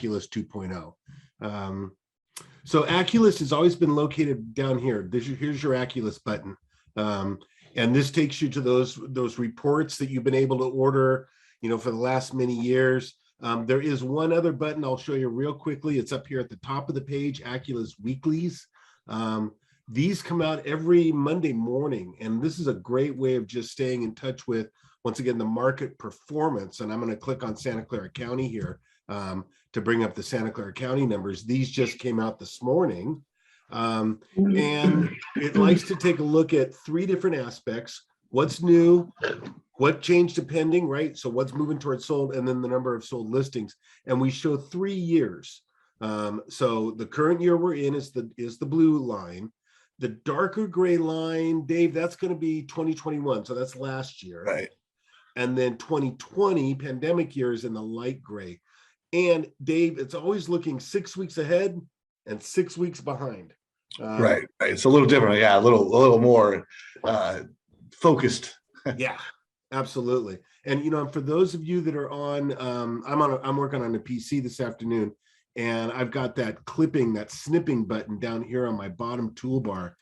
Aculist 2.0. So Aculist has always been located down here. Here's your Aculist button. And this takes you to those reports that you've been able to order, for the last many years. There is one other button I'll show you real quickly. It's up here at the top of the page, Aculist Weeklies. These come out every Monday morning, and this is a great way of just staying in touch with, once again, the market performance. And I'm going to click on Santa Clara County here to bring up the Santa Clara County numbers. These just came out this morning. And it likes to take a look at three different aspects: what's new, what changed to pending, right? So what's moving towards sold, and then the number of sold listings. And we show 3 years. So the current year we're in is the blue line. The darker gray line, Dave, that's going to be 2021. So that's last year. Right. And then 2020, pandemic years, in the light gray. And Dave, it's always looking 6 weeks ahead and 6 weeks behind. Right. It's a little different. Yeah, a little more focused. Yeah, absolutely. And for those of you that are on, I'm working on a PC this afternoon, and I've got that snipping button down here on my bottom toolbar.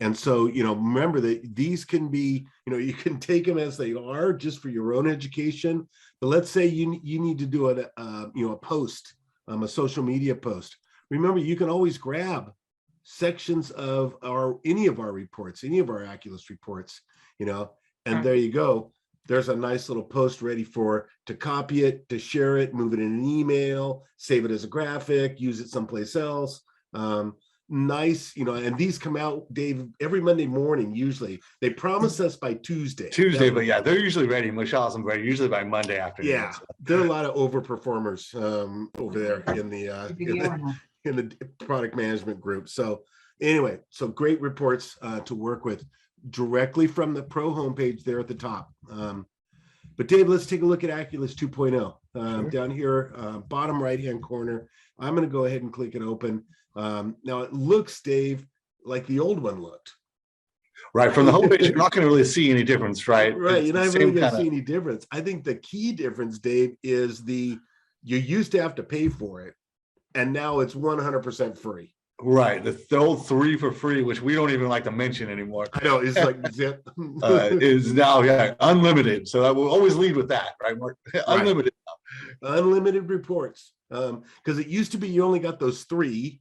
And so, remember that these can be, you can take them as they are just for your own education. But let's say you need to do a post, a social media post. Remember, you can always grab sections of any of our reports, any of our Aculist reports, and there you go. There's a nice little post ready to copy it, to share it, move it in an email, save it as a graphic, use it someplace else. Nice, and these come out, Dave, every Monday morning. Usually they promise us by Tuesday, but yeah, they're usually ready. Michelle's and ready usually by Monday afternoon. Yeah, there are a lot of overperformers over there in the product management group. So anyway, so great reports to work with directly from the pro homepage there at the top. But Dave, let's take a look at Aculist 2.0 Sure. down here, bottom right-hand corner. I'm going to go ahead and click it open. Now it looks, Dave, like the old one looked. Right, from the homepage, you're not going to really see any difference, right? Right, you're not really going to see any difference. I think the key difference, Dave, is you used to have to pay for it, and now it's 100% free. Right, the old 3 for free, which we don't even like to mention anymore. I know, it's like zip. Is now unlimited. So I will always lead with that, right, Mark? Unlimited. Right. Unlimited reports, because it used to be you only got those 3,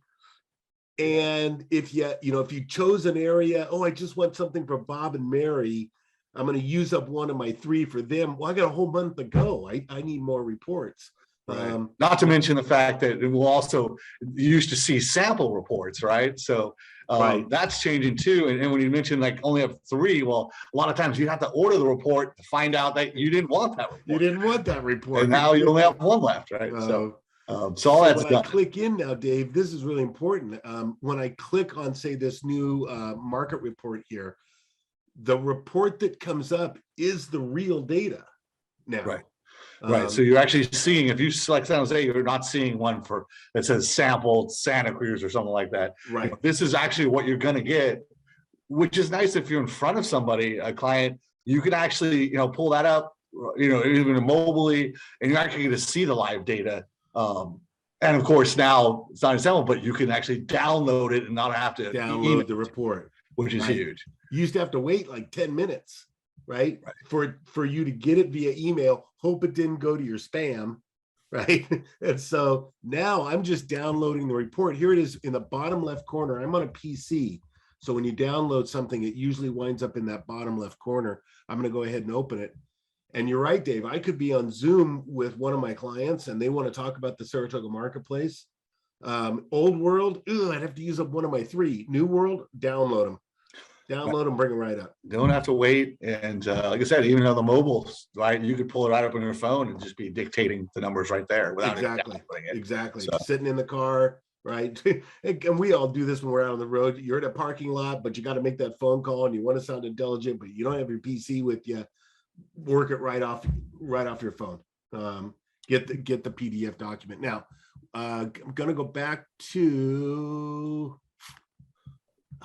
and if you chose an area, I just want something for Bob and Mary, I'm going to use up one of my 3 for them. Well, I got a whole month to go. I need more reports. Right. Not to mention the fact that it will also, you used to see sample reports, right? So right. That's changing too. And when you mentioned only have 3, well, a lot of times you have to order the report to find out that you didn't want that report. You didn't want that report. And now you only have 1 left, right? So all that's when I click in now, Dave, this is really important. When I click on, say, this new market report here, the report that comes up is the real data now. Right. Right. So you're actually seeing, if you select San Jose, you're not seeing one that says sample Santa Cruz or something like that. Right. This is actually what you're going to get, which is nice if you're in front of somebody, a client, you can actually, pull that up, even mobily, and you're actually going to see the live data. And of course, now it's not a sample, but you can actually download it and not have to download the report, which is huge. You used to have to wait like 10 minutes. Right. For you to get it via email, hope it didn't go to your spam, right? And so now I'm just downloading the report. Here it is in the bottom left corner. I'm on a PC. So when you download something, it usually winds up in that bottom left corner. I'm going to go ahead and open it. And you're right, Dave, I could be on Zoom with one of my clients and they want to talk about the Saratoga marketplace. Old world, I'd have to use up one of my 3. New world, download them. Download them, bring them right up. Don't have to wait. And like I said, even on the mobile, right, you could pull it right up on your phone and just be dictating the numbers right there without Exactly. So, sitting in the car, right? And we all do this when we're out on the road. You're in a parking lot, but you got to make that phone call and you want to sound intelligent, but you don't have your PC with you. Work it right off your phone. Get the PDF document. Now, I'm going to go back to...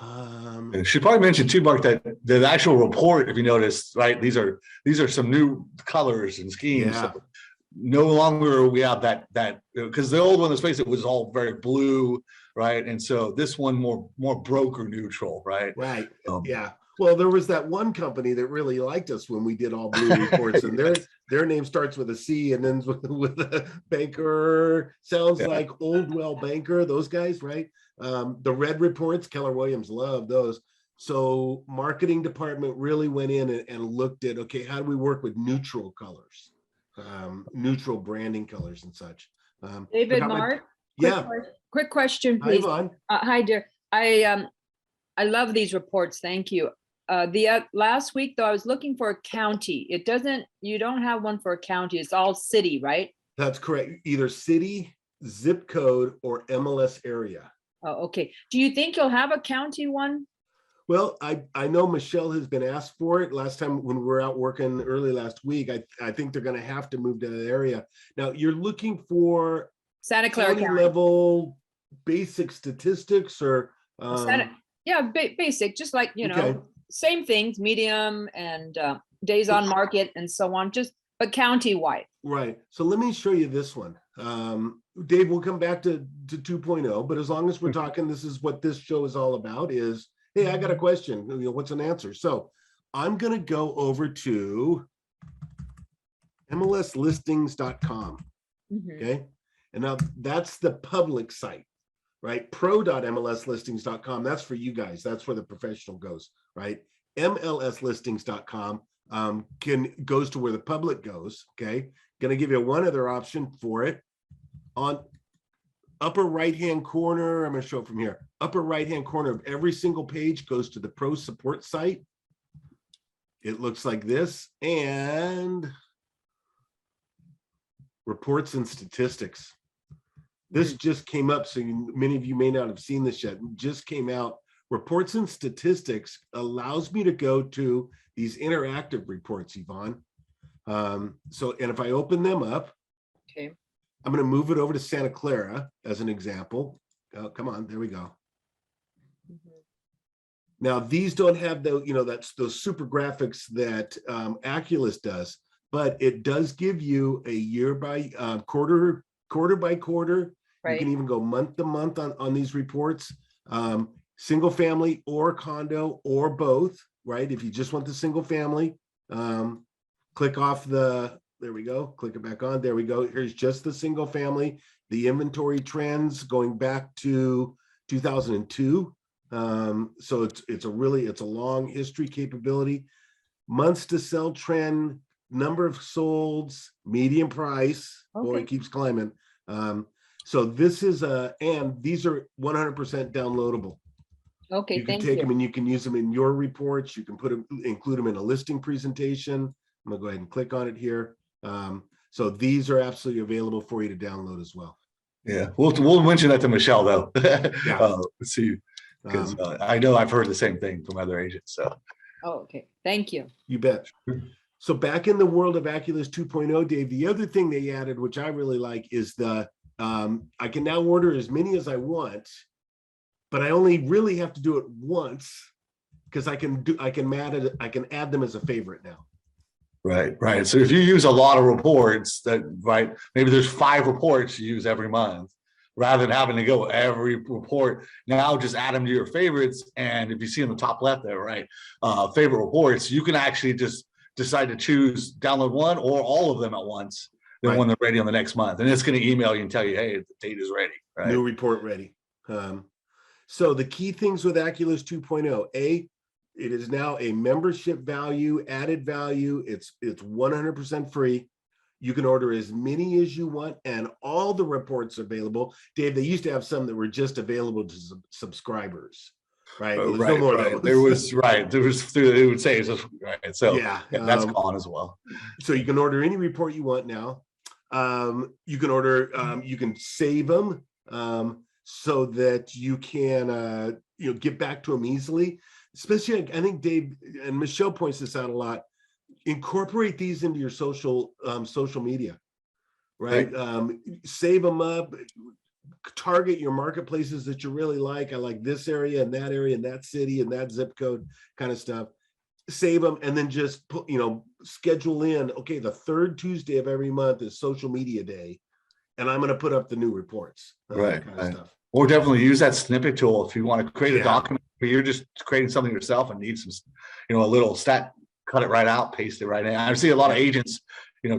I should probably mention too, Mark, that the actual report, if you notice, right, these are some new colors and schemes. Yeah. no longer we have that because the old one, let's face it, was all very blue, right? And so this one more broker neutral, right? Right. Yeah. Well, there was that one company that really liked us when we did all blue reports, and their name starts with a C and ends with a banker. Sounds like Oldwell Banker. Those guys, right? The red reports, Keller Williams loved those. So marketing department really went in and looked at, okay, how do we work with neutral colors, neutral branding colors and such. David, Mark, yeah. Quick question, please. Hi, Yvonne. Hi, dear. I love these reports. Thank you. The last week though, I was looking for a county. You don't have one for a county. It's all city, right? That's correct. Either city, zip code, or MLS area. Oh, okay. Do you think you'll have a county one? Well, I know Michelle has been asked for it. Last time when we were out working early last week, I think they're going to have to move to that area. Now you're looking for Santa Clara county County. level basic statistics or basic, just like, you know, okay. Same things, medium and days on market and so on, but county-wide. Right. So let me show you this one. Dave, we'll come back to 2.0, but as long as we're talking, this is what this show is all about is, hey, I got a question. You know, what's an answer? So I'm going to go over to MLSlistings.com. Okay. And now that's the public site, right? Pro.MLSlistings.com. That's for you guys. That's where the professional goes, right? MLSlistings.com goes to where the public goes. Okay. Going to give you one other option for it. On upper right-hand corner, I'm going to show it from here. Upper right-hand corner of every single page goes to the pro support site. It looks like this, and reports and statistics. This just came up, so many of you may not have seen this yet. It just came out. Reports and statistics allows me to go to these interactive reports, Yvonne. And if I open them up, okay, I'm going to move it over to Santa Clara as an example. Oh, come on, there we go. Now these don't have the, you know, that's those super graphics that Aculist does, but it does give you a year by quarter by quarter. right. You can even go month to month on these reports, single family or condo or both, right? If you just want the single family, click off the, there we go, click it back on, there we go. Here's just the single family, the inventory trends going back to 2002. So it's a long history capability. Months to sell trend, number of solds, median price, boy, it keeps climbing. So this is and these are 100% downloadable. Okay, you can thank take you. them and you can use them in your reports. You can include them in a listing presentation. I'm gonna go ahead and click on it here. So these are absolutely available for you to download as well. Yeah, we'll mention that to Michelle though. Yeah. Let's see, because I know I've heard the same thing from other agents. So. Oh, okay, thank you. You bet. So back in the world of Aculist 2.0, Dave, the other thing they added, which I really like, is the I can now order as many as I want, but I only really have to do it once because I can add them as a favorite now. Right. So if you use a lot of reports, right, maybe there's 5 reports you use every month, rather than having to go every report. Now just add them to your favorites, and if you see in the top left there, right, favorite reports, you can actually just decide to choose download one or all of them at once. Then when they're ready on the next month, and it's going to email you and tell you, hey, the date is ready. Right? New report ready. So the key things with Aculist 2.0, it is now a membership value, added value. It's 100% free. You can order as many as you want, and all the reports are available. Dave, they used to have some that were just available to subscribers, right? Well, there's no more of those. There was it would say so, right. So yeah, that's gone as well. So you can order any report you want now. You can order, you can save them so that you can get back to them easily. Especially, I think Dave and Michelle points this out a lot. Incorporate these into your social media, right? Save them up. Target your marketplaces that you really like. I like this area and that area and that city and that zip code kind of stuff. save them, and then just put, schedule in, okay, the third Tuesday of every month is social media day, and I'm going to put up the new reports. Right. Kind of stuff. Or definitely use that snippet tool if you want to create a Yeah. document where you're just creating something yourself and need some, a little stat, cut it right out, paste it right in. I see a lot of agents,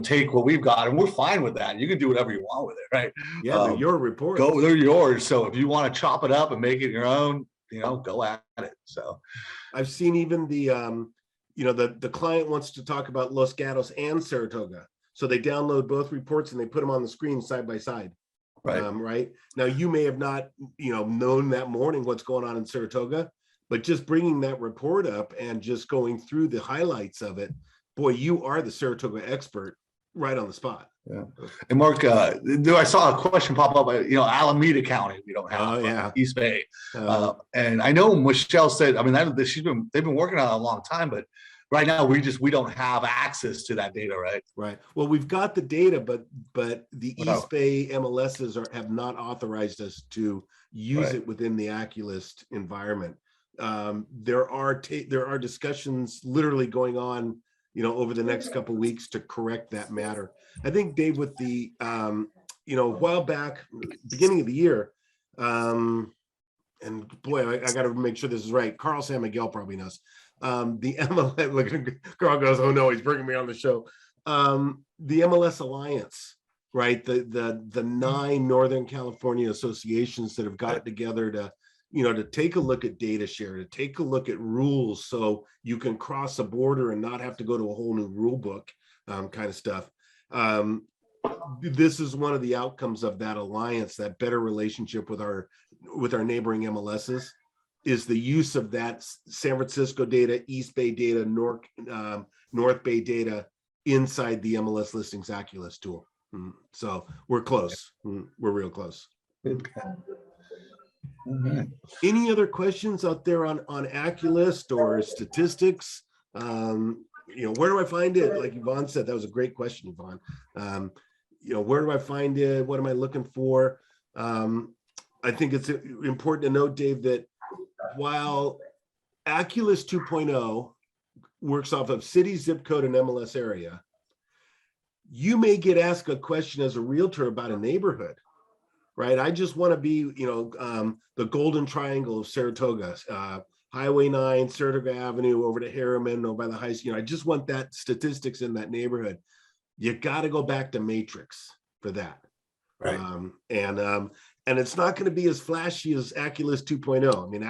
take what we've got, and we're fine with that. You can do whatever you want with it, right? Yeah, they're your reports. They're yours. So if you want to chop it up and make it your own, go at it. So I've seen even the client wants to talk about Los Gatos and Saratoga. So they download both reports and they put them on the screen side by side. Right. Right now, you may have not, known that morning what's going on in Saratoga, but just bringing that report up and just going through the highlights of it, boy, you are the Saratoga expert right on the spot. Yeah. And Mark, I saw a question pop up. Alameda County, we don't have East Bay, and I know Michelle said, I mean, they've been working on it a long time, but right now we don't have access to that data, right? Right. Well, we've got the data, but the East Bay MLSs have not authorized us to use it within the Aculist environment. There are discussions literally going on, over the next couple of weeks to correct that matter. I think, Dave, with the a while back, beginning of the year, and boy, I got to make sure this is right. Carl San Miguel probably knows. The MLS, look, Carl goes, oh no, he's bringing me on the show. The MLS Alliance, right? The 9 Northern California associations that have got together to take a look at data share, to take a look at rules, so you can cross a border and not have to go to a whole new rule book, kind of stuff. This is one of the outcomes of that alliance, that better relationship with our neighboring MLSs, is the use of that San Francisco data, East Bay data, North Bay data inside the MLS listings Aculist tool. So we're close. We're real close. Right. Any other questions out there on Aculist or statistics? Where do I find it? Like Yvonne said, that was a great question, Yvonne. Where do I find it? What am I looking for? I think it's important to note, Dave, that while Aculist 2.0 works off of city, zip code, and MLS area, you may get asked a question as a realtor about a neighborhood, right? I just want to be, the golden triangle of Saratoga, Highway 9, Saratoga Avenue, over to Harriman, over by the high school. I just want that statistics in that neighborhood. You got to go back to Matrix for that. Right. And it's not going to be as flashy as Aculist 2.0. I mean,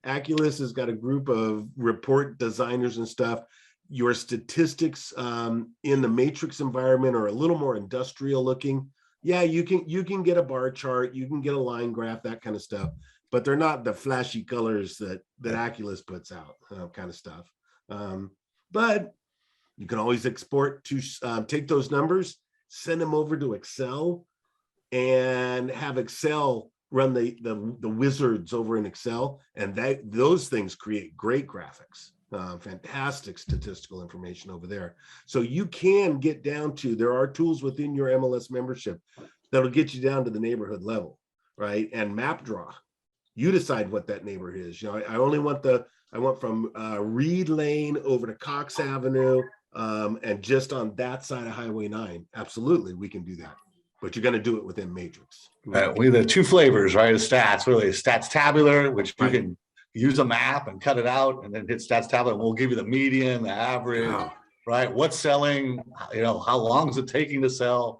Aculist has got a group of report designers and stuff. Your statistics in the Matrix environment are a little more industrial looking. Yeah, you can get a bar chart, you can get a line graph, that kind of stuff, but they're not the flashy colors that Aculist puts out, kind of stuff. But you can always export to take those numbers, send them over to Excel, and have Excel run the wizards over in Excel, and those things create great graphics, fantastic statistical information over there. So you can get down to, there are tools within your MLS membership that'll get you down to the neighborhood level, right? And map draw, you decide what that neighborhood is. I want from Reed Lane over to Cox Avenue, and just on that side of Highway 9. Absolutely, we can do that. But you're going to do it within Matrix. We have the 2 flavors, right? The stats, really, stats tabular, which you can use a map and cut it out, and then hit stats tabular. And we'll give you the median, the average, right? What's selling? How long is it taking to sell?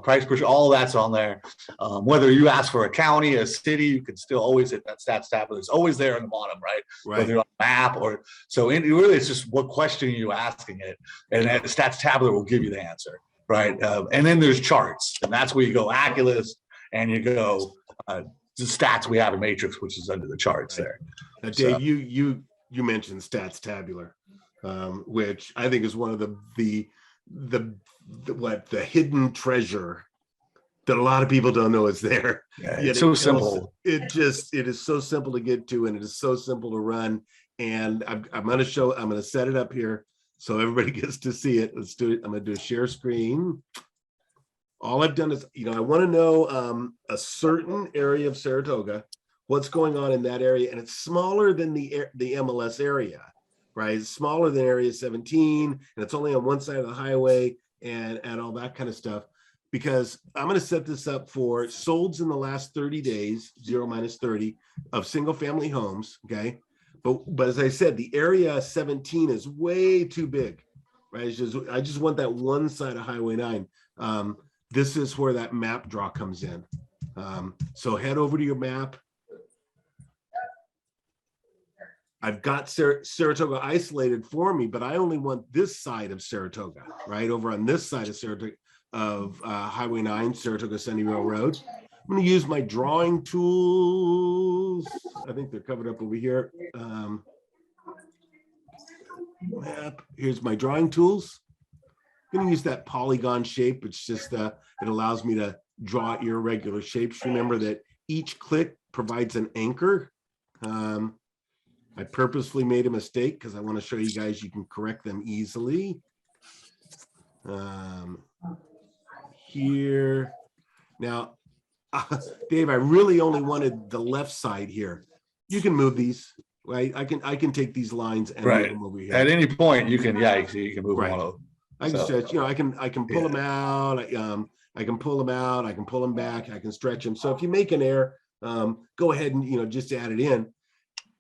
Price per, all that's on there. Whether you ask for a county, a city, you can still always hit that stats tabular. It's always there on the bottom, right? Whether you're on a map or so. Really, it's just what question are you asking it, and that stats tabular will give you the answer. Right. And then there's charts, and that's where you go Aculist and you go the stats we have in Matrix, which is under the charts there. Now, Dave, you mentioned stats tabular, which I think is one of the hidden treasure that a lot of people don't know is there. Yeah, it's so simple. It is so simple to get to, and it is so simple to run. And I'm going to set it up here so everybody gets to see it. Let's do it. I'm going to do a share screen. All I've done is, I want to know a certain area of Saratoga, what's going on in that area, and it's smaller than the MLS area. right? It's smaller than area 17, and it's only on one side of the highway and all that kind of stuff. Because I'm going to set this up for solds in the last 30 days, 0 minus 30 of single family homes. Okay. But as I said, the area 17 is way too big, right? I just want that one side of Highway 9. This is where that map draw comes in. So head over to your map. I've got Saratoga isolated for me, but I only want this side of Saratoga, right? Over on this side of Saratoga, of Highway 9, Saratoga Sunny Rail Road. I'm going to use my drawing tools. I think they're covered up over here. Map. Here's my drawing tools. I'm going to use that polygon shape. It's just, it allows me to draw irregular shapes. Remember that each click provides an anchor. I purposefully made a mistake because I want to show you guys you can correct them easily. Here. Now, Dave, I really only wanted the left side here. You can move these, right? I can take these lines and move them over here. At any point, you can, you can move them all over. I can stretch, I can pull them out. I can pull them out. I can pull them back. I can stretch them. So if you make an error, go ahead and, just add it in.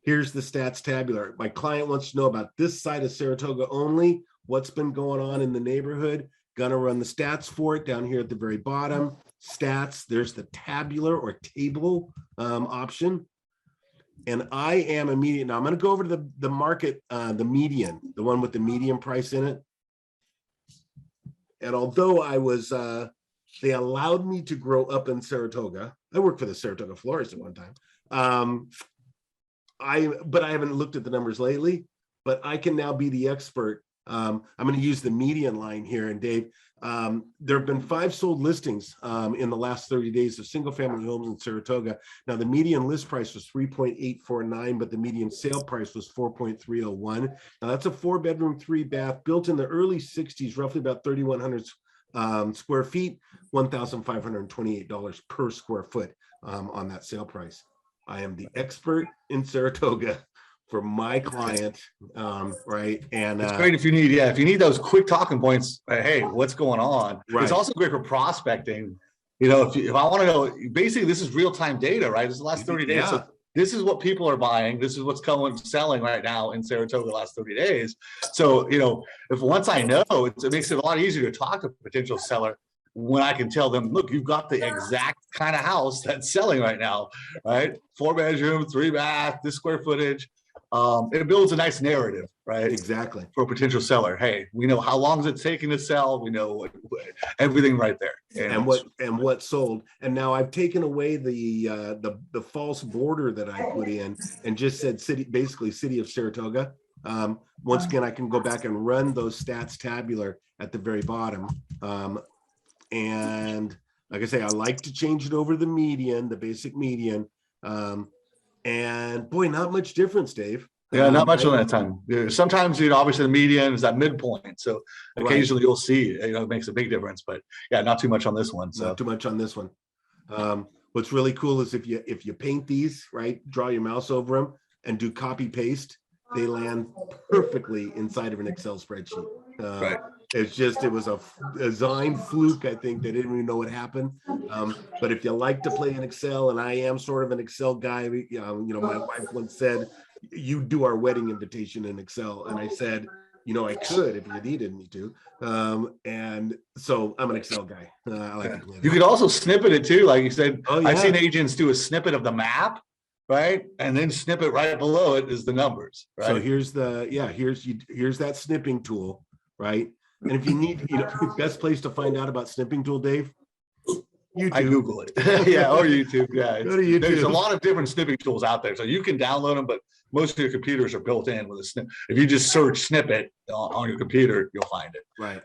Here's the stats tabular. My client wants to know about this side of Saratoga only. What's been going on in the neighborhood? Gonna run the stats for it down here at the very bottom. Stats, there's the tabular or table option. And I am immediate. Now I'm gonna go over to the market, the median, the one with the median price in it. And although I was, they allowed me to grow up in Saratoga. I worked for the Saratoga Florist at one time. But I haven't looked at the numbers lately, but I can now be the expert. I'm going to use the median line here. And Dave, there have been 5 sold listings in the last 30 days of single family homes in Saratoga. Now the median list price was 3.849, but the median sale price was 4.301. Now that's a 4-bedroom, 3-bath built in the early 60s, roughly about 3,100 square feet, $1,528 per square foot on that sale price. I am the expert in Saratoga for my client, right? And it's great if you need those quick talking points. Hey, what's going on? Right. It's also great for prospecting. If I want to know, basically this is real time data, right? This is the last 30 days. So this is what people are buying. This is what's selling right now in Saratoga the last 30 days. So if once I know, it makes it a lot easier to talk to a potential seller when I can tell them, look, you've got the exact kind of house that's selling right now, right? 4-bedroom, 3-bath, this square footage. It builds a nice narrative, right? Exactly. For a potential seller. Hey, we know how long is it taking to sell. We know everything right there. And what sold. And now I've taken away the false border that I put in and just said basically city of Saratoga. Once again, I can go back and run those stats tabular at the very bottom. And like I say, I like to change it over the median, the basic median. And boy, not much difference, Dave. Yeah, not much on that time. Sometimes, obviously the median is that midpoint. So occasionally you'll see, it makes a big difference, but yeah, not too much on this one. So not too much on this one. What's really cool is if you paint these, right, draw your mouse over them and do copy paste, they land perfectly inside of an Excel spreadsheet. Right. It was a design fluke. I think they didn't even know what happened. But if you like to play in Excel, and I am sort of an Excel guy, my wife once said, "You do our wedding invitation in Excel," and I said, I could if you needed me to. And so I'm an Excel guy. I like to play that. You could also snippet it too, like you said. Oh, yeah. I've seen agents do a snippet of the map, right, and then snippet right below it is the numbers. Right. So here's that snipping tool, right? And if you need, best place to find out about snipping tool, Dave, YouTube. I Google it. Yeah, or YouTube. Yeah, go to YouTube. There's a lot of different snipping tools out there, so you can download them, but most of your computers are built in with a snip. If you just search snippet on your computer, you'll find it. Right.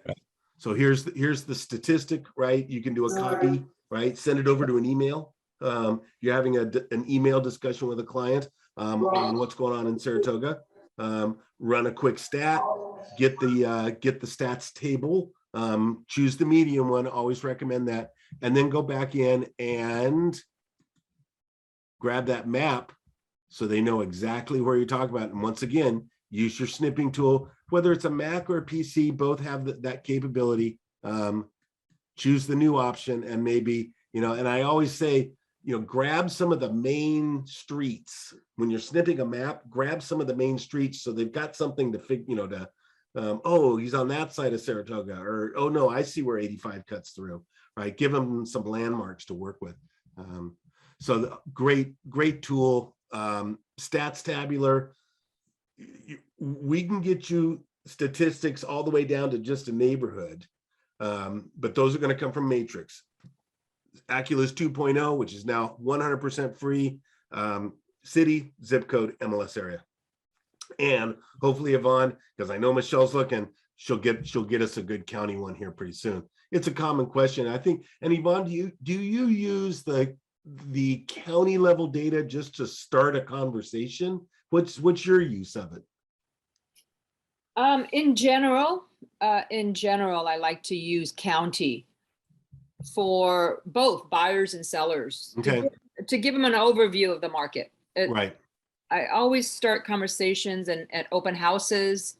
So here's the statistic, right? You can do a copy, right? Send it over to an email. You're having an email discussion with a client on what's going on in Saratoga. Run a quick stat, get the stats table, choose the median one, always recommend that, and then go back in and grab that map so they know exactly where you're talking about. And once again, use your snipping tool, whether it's a Mac or a PC, both have that capability. Choose the new option, and maybe, and I always say, grab some of the main streets. When you're snipping a map, grab some of the main streets so they've got something to oh, he's on that side of Saratoga, or, oh no, I see where 85 cuts through, right? Give them some landmarks to work with. So great tool. Stats Tabular, we can get you statistics all the way down to just a neighborhood, but those are going to come from Matrix. Aculist 2.0, which is now 100% free, city, zip code, MLS area. And hopefully Yvonne, because I know Michelle's looking, she'll get us a good county one here pretty soon. It's a common question, I think. And Yvonne, do you use the county level data just to start a conversation? What's your use of it? In general, I like to use county for both buyers and sellers. Okay. To give them an overview of the market. Right. I always start conversations and at open houses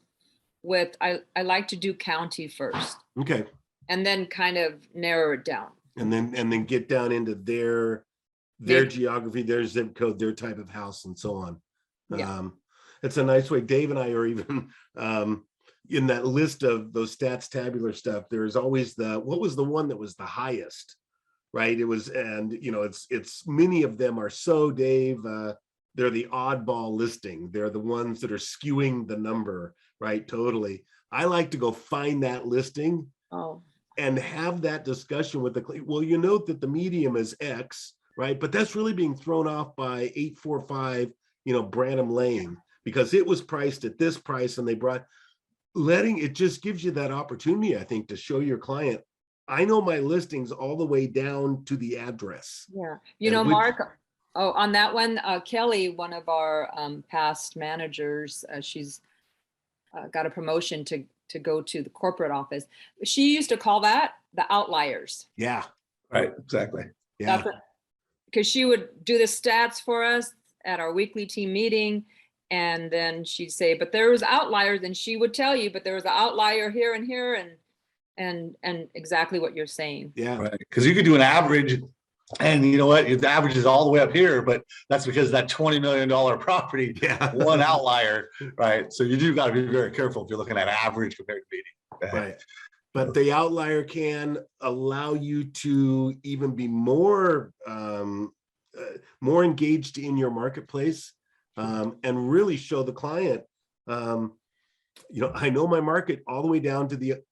with, I like to do county first. Okay. And then kind of narrow it down. And then get down into their geography, their zip code, their type of house, and so on. Yeah. It's a nice way. Dave and I are even in that list of those Stats Tabular stuff. There's always what was the one that was the highest, right? It was, and it's many of them are so, Dave, they're the oddball listing. They're the ones that are skewing the number, right? Totally. I like to go find that listing and have that discussion with well, you note that the medium is X, right? But that's really being thrown off by 845, Branham Lane, because it was priced at this price, and they it just gives you that opportunity, I think, to show your client, I know my listings all the way down to the address. Yeah. Mark, on that one, Kelly, one of our past managers, she's got a promotion to go to the corporate office. She used to call that the outliers. Yeah. Right. Exactly. Yeah. Because she would do the stats for us at our weekly team meeting. And then she'd say, but there was outliers, and she would tell you, but there was an outlier here and here, and exactly what you're saying. Yeah. Right. Because you could do an average, and you know what? The average is all the way up here, but that's because that $20 million property, one outlier, right? So you do got to be very careful if you're looking at average compared to median. Right. But the outlier can allow you to even be more engaged in your marketplace, and really show the client, I know my market all the way down to the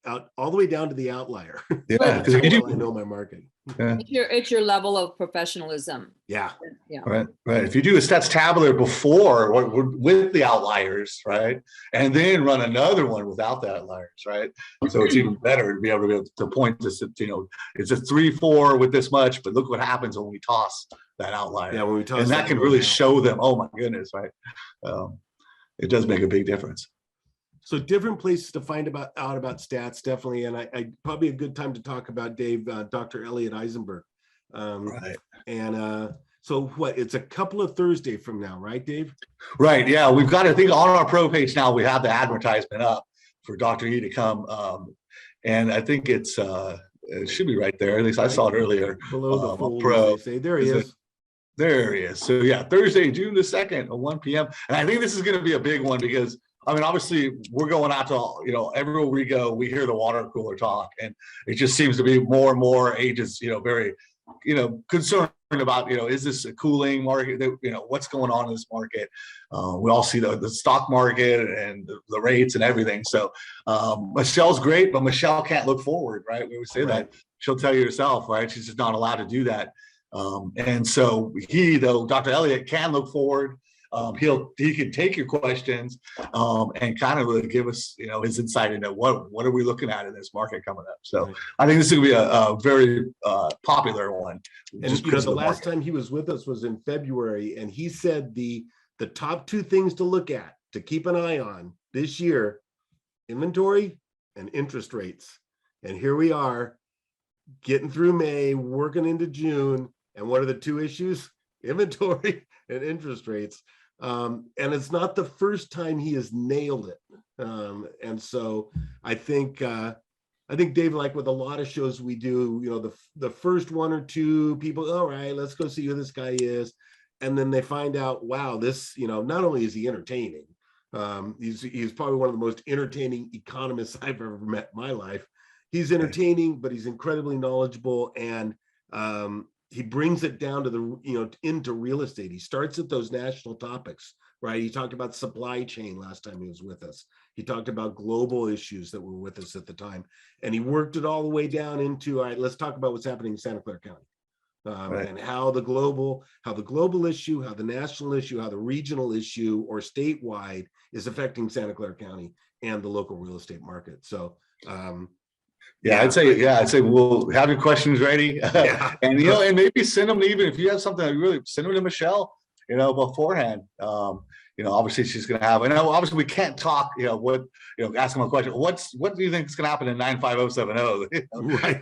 outlier. Yeah, because I know my market. Yeah. It's your level of professionalism. Yeah. Right. If you do a Stats Tabular before with the outliers, right, and then run another one without the outliers, right, so it's even better to be able to point to, it's a 3-4 with this much, but look what happens when we toss that outlier. Yeah, when we toss, and that can really show them, oh my goodness, right. It does make a big difference. So different places to find out about stats, definitely. And I probably a good time to talk about Dave, Dr. Elliot Eisenberg. Right. And so it's a couple of Thursday from now, right, Dave? Right. Yeah. We've got, I think on our pro page now, we have the advertisement up for Dr. E to come. And I think it should be right there. At least I saw it earlier. Below the fold, pro. There he is. There he is. So yeah, Thursday, June the 2nd at 1 p.m. And I think this is going to be a big one because, I mean, obviously we're going out to, everywhere we go, we hear the water cooler talk, and it just seems to be more and more agents, very, concerned about, is this a cooling market, what's going on in this market? We all see the stock market and the rates and everything. So Michelle's great, but Michelle can't look forward, right? We always say that. She'll tell you herself, right? She's just not allowed to do that. And so Dr. Elliott can look forward. He can take your questions and kind of really give us, his insight into what are we looking at in this market coming up. So I think this is going to be a very popular one. And the last time he was with us was in February, and he said the top two things to look at, to keep an eye on this year: inventory and interest rates. And here we are, getting through May, working into June, and what are the two issues? Inventory and interest rates. And it's not the first time he has nailed it. And so I think Dave, like with a lot of shows we do, the first one or two people, all right, let's go see who this guy is. And then they find out, wow, this, not only is he entertaining, he's probably one of the most entertaining economists I've ever met in my life. He's entertaining, but he's incredibly knowledgeable, and he brings it down to into real estate. He starts at those national topics, right? He talked about supply chain last time he was with us. He talked about global issues that were with us at the time, and he worked it all the way down into, all right, let's talk about what's happening in Santa Clara County. And how the global issue, how the national issue, how the regional issue or statewide is affecting Santa Clara County and the local real estate market. So, I'd say we'll have your questions ready, Yeah. and and maybe send them, even if you have something that really send them to Michelle, beforehand. Obviously she's going to have, and obviously we can't talk, ask them a question. What do you think is going to happen in 95070? Right.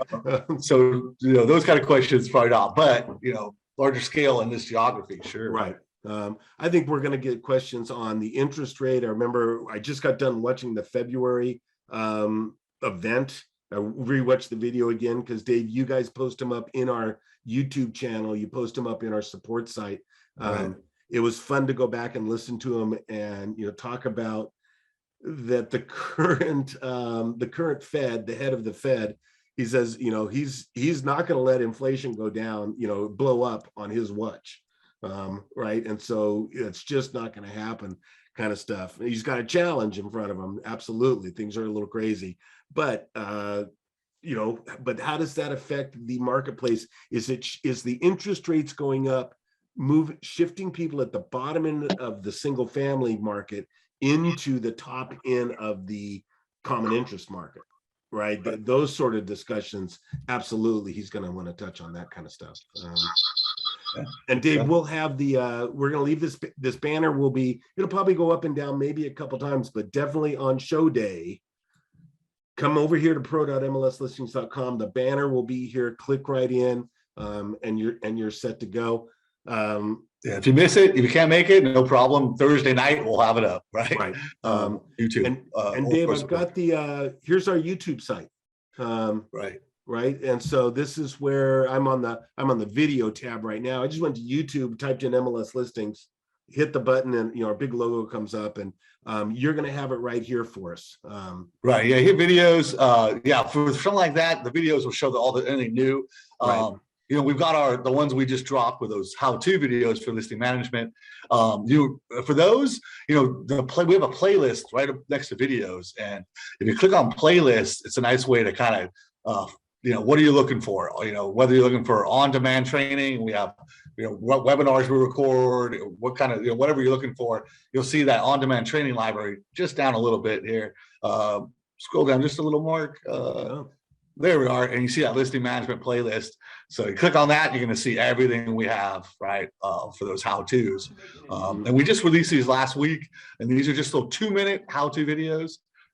So, those kind of questions probably not, but, larger scale in this geography, sure. Right. I think we're going to get questions on the interest rate. I remember I just got done watching the February event. I rewatched the video again because, Dave, you guys post them up in our YouTube channel. You post them up in our support site. Right. It was fun to go back and listen to him and talk about that the current Fed, the head of the Fed, he says he's not going to let inflation go down, blow up on his watch, right? And so it's just not going to happen, kind of stuff. He's got a challenge in front of him. Absolutely, things are a little crazy, but but how does that affect the marketplace? Is the interest rates going up, shifting people at the bottom end of the single family market into the top end of the common interest market, right? Those sort of discussions, absolutely, he's going to want to touch on that kind of stuff. And Dave, we'll have we're going to leave this banner it'll probably go up and down maybe a couple times, but definitely on show day, come over here to pro.mlslistings.com. The banner will be here. Click right in, and you're set to go. If you miss it, if you can't make it, no problem. Thursday night we'll have it up, right? Right. YouTube. And Dave, I've got here's our YouTube site. Right. And so this is where I'm on the video tab right now. I just went to YouTube, typed in MLS listings, hit the button, and our big logo comes up, and you're going to have it right here for us. Right. Yeah. Hit videos. For something like that, the videos will show anything new. Right. We've got the ones we just dropped with those how-to videos for listing management. For those, we have a playlist right up next to videos, and if you click on playlist, it's a nice way to kind of, what are you looking for? Whether you're looking for on-demand training, we have, what webinars we record, what kind of, whatever you're looking for, you'll see that on-demand training library just down a little bit here. Scroll down just a little more. There we are, and you see that listing management playlist. So you click on that, you're going to see everything we have, right, for those how-tos. And we just released these last week, and these are just little 2-minute how-to videos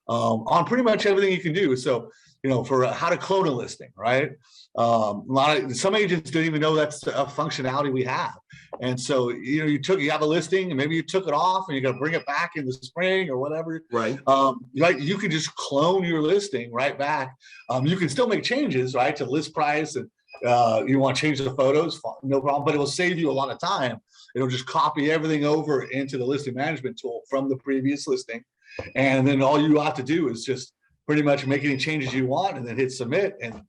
on pretty much everything you can do. So, for how to clone a listing, right? Some agents don't even know that's a functionality we have. And so, you have a listing, and maybe you took it off, and you're going to bring it back in the spring or whatever. Right. You can just clone your listing right back. You can still make changes, right, to list price, and you want to change the photos, no problem, but it will save you a lot of time. It'll just copy everything over into the listing management tool from the previous listing. And then all you have to do is just pretty much make any changes you want, and then hit submit, and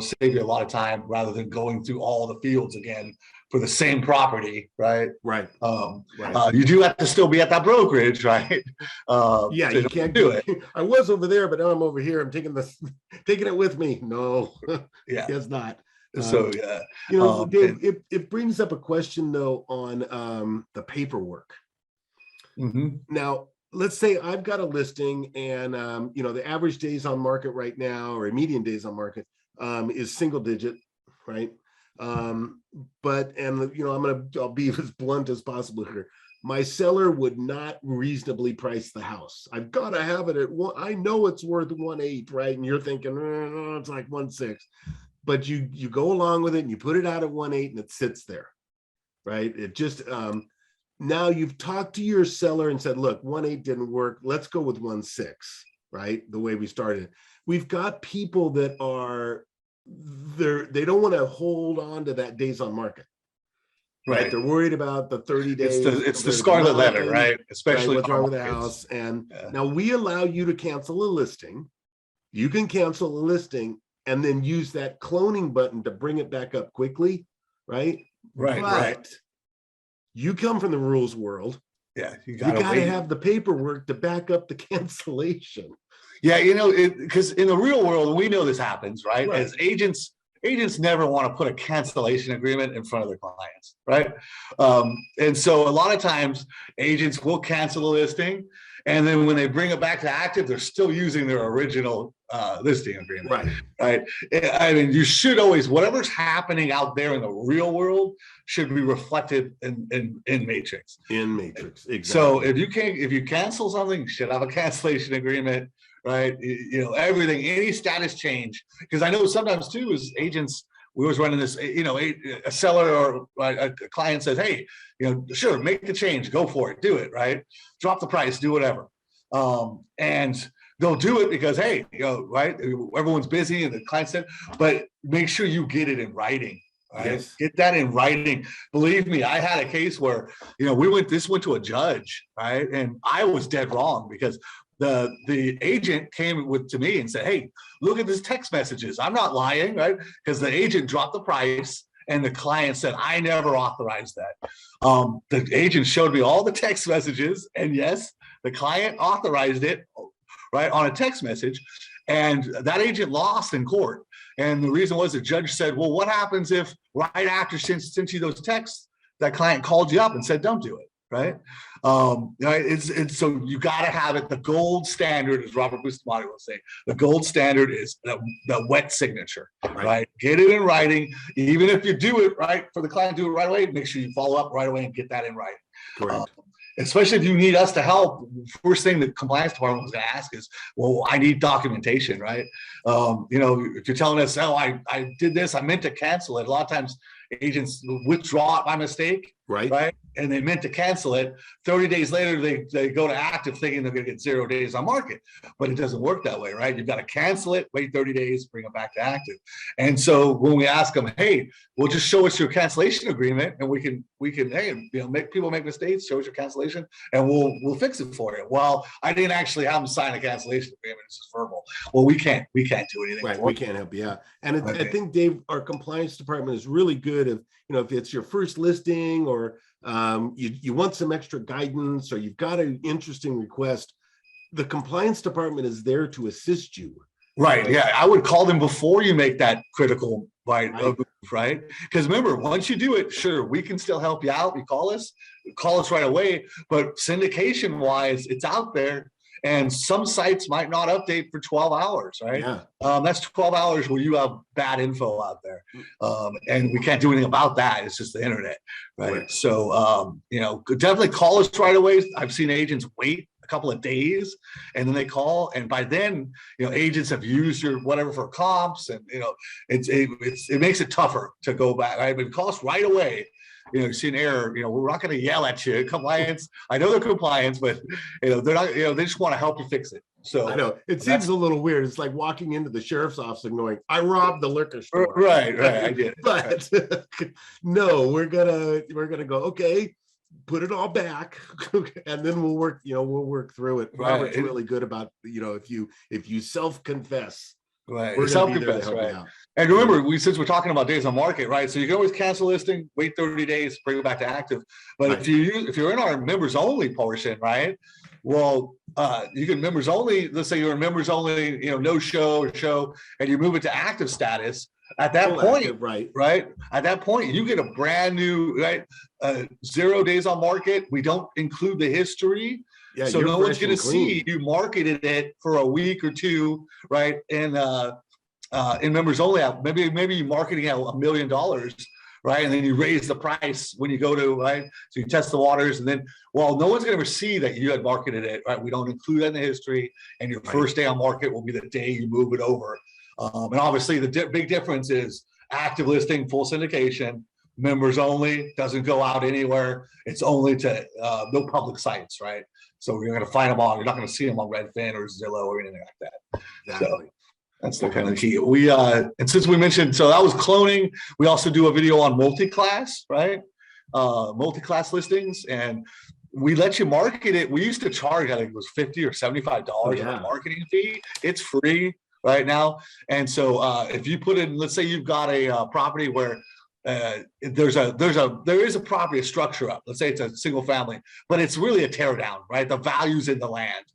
save you a lot of time rather than going through all the fields again for the same property, right? Right. You do have to still be at that brokerage, right? You can't do it. I was over there, but now I'm over here. I'm taking it with me. No, it's not. So Dave, it brings up a question though on the paperwork. Mm-hmm. Now, let's say I've got a listing, and the average days on market right now, or median days on market, is single digit, right? I'll be as blunt as possible here. My seller would not reasonably price the house. I've got to have it at one. I know it's worth 1.8, right? And you're thinking, it's like 1.6, but you go along with it and you put it out at 1.8 and it sits there, right? It just now you've talked to your seller and said, look, 1.8 didn't work. Let's go with 1.6, right? The way we started. We've got people that are they don't want to hold on to that days on market. Right. They're worried about the 30 days. It's the scarlet letter, right? Especially what's wrong with the house. And now we allow you to cancel a listing. You can cancel a listing and then use that cloning button to bring it back up quickly, right? But you come from the rules world. Yeah, you gotta have the paperwork to back up the cancellation. Yeah, because in the real world, we know this happens, right? As agents never want to put a cancellation agreement in front of their clients, right? And so a lot of times agents will cancel a listing, and then when they bring it back to active, they're still using their original listing agreement, right? I mean, you should always, whatever's happening out there in the real world should be reflected in Matrix. In Matrix, exactly. So if you cancel something, you should have a cancellation agreement. Right, everything, any status change, because I know sometimes too, as agents, we always run in this, a seller or a client says, hey, sure, make the change, go for it, do it, right? Drop the price, do whatever. And they'll do it because, hey, right, everyone's busy and the client said, but make sure you get it in writing. Right? Yes. Get that in writing. Believe me, I had a case where, this went to a judge, right? And I was dead wrong because the agent came to me and said, hey, look at this text messages. I'm not lying, right? Because the agent dropped the price and the client said, I never authorized that. The agent showed me all the text messages, and yes, the client authorized it, right, on a text message. And that agent lost in court. And the reason was the judge said, well, what happens if right after sent you those texts, that client called you up and said, don't do it, right? It's so you got to have it. The gold standard, as Robert Bustamante will say, the gold standard is the wet signature, right? Get it in writing. Even if you do it right for the client, do it right away. Make sure you follow up right away and get that in writing. Correct. Especially if you need us to help. First thing the compliance department was going to ask is, well, I need documentation, right? If you're telling us, oh, I did this, I meant to cancel it. A lot of times agents withdraw it by mistake, right? And they meant to cancel it. 30 days later, they go to active thinking they're going to get 0 days on market, but it doesn't work that way, right? You've got to cancel it, wait 30 days, bring it back to active. And so when we ask them, hey, well, just show us your cancellation agreement, and we can, hey, make people make mistakes, show us your cancellation, and we'll fix it for you. Well, I didn't actually have them sign a cancellation agreement; it's just verbal. Well, we can't do anything. Right, we can't help you out. And I think, Dave, our compliance department is really good if it's your first listing, or you want some extra guidance, or you've got an interesting request, the compliance department is there to assist you. Right. Yeah. I would call them before you make that critical right? Because remember, once you do it, sure, we can still help you out. You call us right away. But syndication wise, it's out there. And some sites might not update for 12 hours, right? Yeah. That's 12 hours where you have bad info out there. And we can't do anything about that. It's just the internet, right? So, definitely call us right away. I've seen agents wait a couple of days and then they call. And by then, agents have used your whatever for comps, and, it makes it tougher to go back, right? But call us right away. You see an error, we're not going to yell at you. Compliance, I know they're compliance, but they're not, they just want to help you fix it. So I know it seems a little weird. It's like walking into the sheriff's office and going, I robbed the liquor store. Right. I get it. But no, we're gonna go, okay, put it all back, and then we'll work through it. Right. Robert's really good about, if you self-confess. Right. Self-confess, right. And remember, since we're talking about days on market, right? So you can always cancel listing, wait 30 days, bring it back to active. But if you're in our members only portion, right? Well, you can members only. Let's say you're in members only, no show or show, and you move it to active status. At that point, active, right? At that point, you get a brand new 0 days on market. We don't include the history. Yeah, so no one's going to see you marketed it for a week or two, right? And in members only, maybe you're marketing at $1 million, right? And then you raise the price when you go to, right? So you test the waters, and then, no one's going to ever see that you had marketed it, right? We don't include that in the history, and your first day on market will be the day you move it over. And obviously, the big difference is active listing, full syndication. members only, doesn't go out anywhere. It's only to no public sites, right? So you're going to find them on. You're not going to see them on Redfin or Zillow or anything like that. Exactly. So that's the kind of key. We and since we mentioned, so that was cloning. We also do a video on multi-class, right? Multi-class listings, and we let you market it. We used to charge, I think it was $50 or $75 a marketing fee. It's free right now. And so if you put in, let's say you've got a property where there is a property, a structure up. Let's say it's a single family, but it's really a tear down, right? The value's in the land,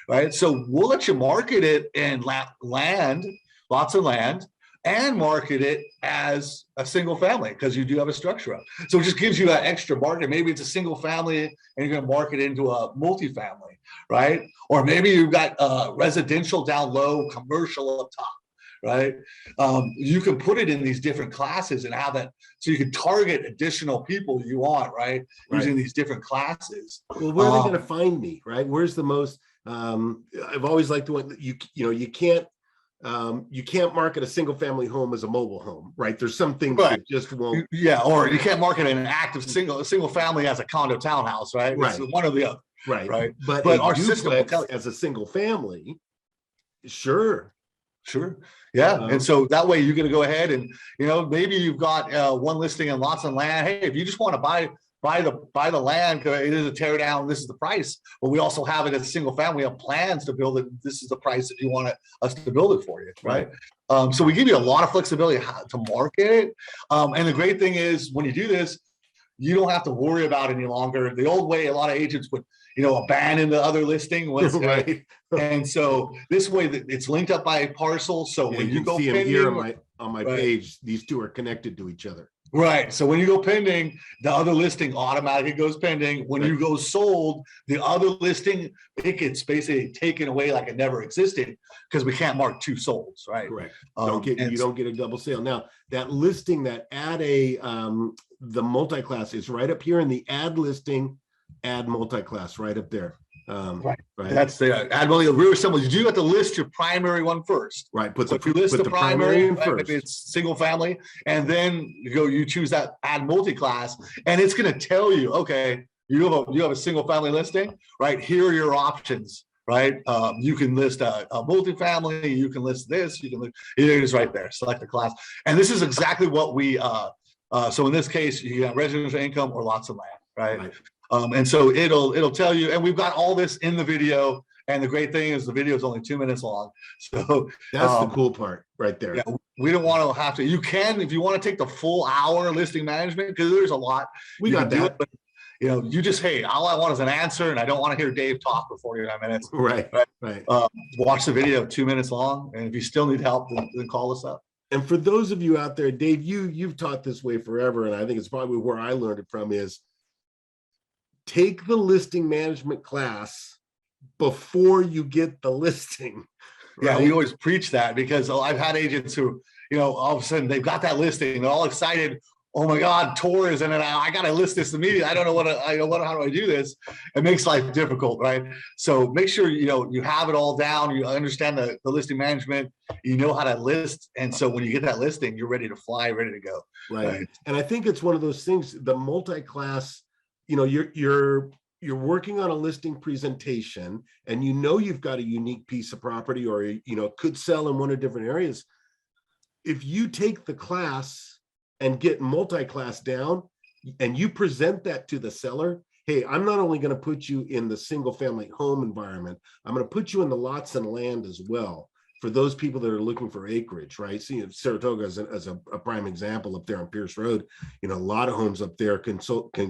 right? So we'll let you market it in land, lots of land, and market it as a single family because you do have a structure up. So it just gives you that extra market. Maybe it's a single family and you're going to market it into a multifamily, right? Or maybe you've got residential down low, commercial up top, right? You can put it in these different classes and have that, so you can target additional people you want, right? Using these different classes. Well, where are they going to find me, right? Where's the most? I've always liked the one that you can't market a single family home as a mobile home, right? There's some things that just won't. Yeah, or you can't market an active single family as a condo townhouse, right? Right. It's one or the other. Right. But our system will tell you. As a single family, sure. Yeah. And so that way you're going to go ahead and, maybe you've got one listing and lots of land. Hey, if you just want to buy the land, it is a tear down, this is the price. But we also have it as a single family. We have plans to build it. This is the price if you want us to build it for you, right? So we give you a lot of flexibility how to market it. And the great thing is when you do this, you don't have to worry about it any longer. The old way, a lot of agents would, abandon the other listing. Right. And so this way it's linked up by parcel. So when you go see pending, them here on my page, these two are connected to each other. Right. So when you go pending, the other listing automatically goes pending. When you go sold, the other listing, it gets basically taken away like it never existed because we can't mark two solds, right? Correct. You don't get a double sale. Now that listing that the multi-class is right up here in the add listing, add multi-class right up there. Right. That's the add multi. Really simple. You do have to list your primary one first. Right. If you list the primary in first. If it's single family, and then you choose that add multi-class, and it's going to tell you, okay, you have a single family listing, right? Here are your options, right? You can list a multifamily. You can list this. You can list, it is right there. Select the class, and this is exactly what we. So in this case, you got residential income or lots of land, right? And so it'll tell you, and we've got all this in the video. And the great thing is the video is only 2 minutes long. So that's the cool part right there. Yeah, we don't want to have to. You can, if you want to take the full hour listing management, because there's a lot. We got that. But, you just, hey, all I want is an answer, and I don't want to hear Dave talk for 49 minutes. Right. Watch the video, 2 minutes long, and if you still need help, then call us up. And for those of you out there, Dave, you've taught this way forever, and I think it's probably where I learned it from is take the listing management class before you get the listing. Right? Yeah, we always preach that because I've had agents who, all of a sudden they've got that listing, they're all excited. Oh my God, tour is in it. I got to list this immediately. I don't know how do I do this? It makes life difficult, right? So make sure, you have it all down. You understand the listing management, you know how to list. And so when you get that listing, you're ready to fly, ready to go. Right. And I think it's one of those things, the multi-class, you're working on a listing presentation and you've got a unique piece of property or, could sell in one of different areas. If you take the class and get multi-class down and you present that to the seller, hey, I'm not only going to put you in the single family home environment, I'm going to put you in the lots and land as well. For those people that are looking for acreage, right? See, Saratoga as a prime example up there on Pierce Road, a lot of homes up there can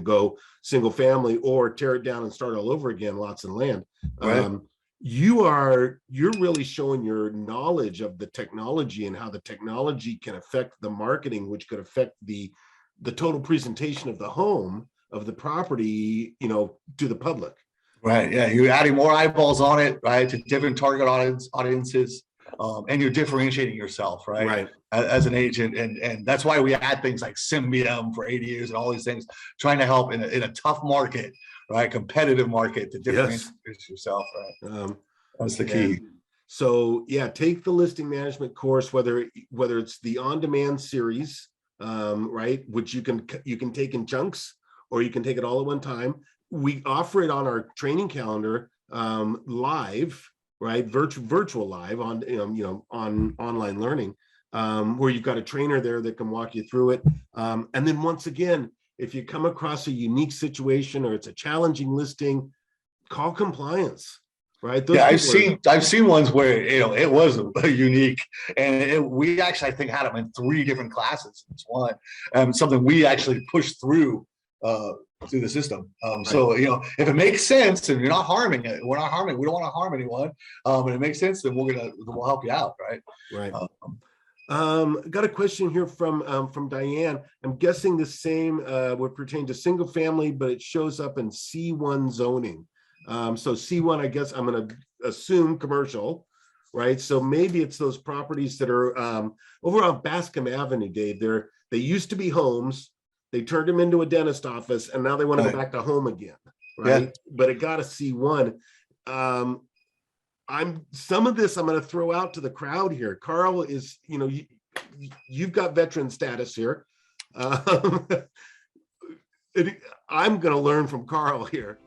go single family or tear it down and start all over again, lots of land. Right. You're really showing your knowledge of the technology and how the technology can affect the marketing, which could affect the total presentation of the home, of the property, to the public. Right. Yeah. You're adding more eyeballs on it, right? To different target audiences. And you're differentiating yourself, right? As an agent, and that's why we add things like Symbiom for ADUs and all these things, trying to help in a tough market, right? Competitive market to differentiate yourself, right? That's the key. So take the listing management course, whether it's the on-demand series right? Which you can take in chunks, or you can take it all at one time. We offer it on our training calendar, live, right? Virtual live on, on online learning, where you've got a trainer there that can walk you through it. And then once again, if you come across a unique situation or it's a challenging listing, call compliance, right? Yeah, I've seen ones where it was unique, and we actually, I think, had them in 3 different classes. It's one, something we actually pushed through the system. So if it makes sense and you're not harming it, we don't want to harm anyone. And it makes sense, then we'll help you out, right? Right. Got a question here from Diane. I'm guessing the same would pertain to single family, but it shows up in C1 zoning. So C1, I guess I'm going to assume commercial, right? So maybe it's those properties that are over on Bascom Avenue, Dave. They used to be homes. They turned them into a dentist office, and now they want to go back to home again, right? Yeah. But it got a C1. Some of this I'm going to throw out to the crowd here. Carl is, you've got veteran status here. I'm going to learn from Carl here.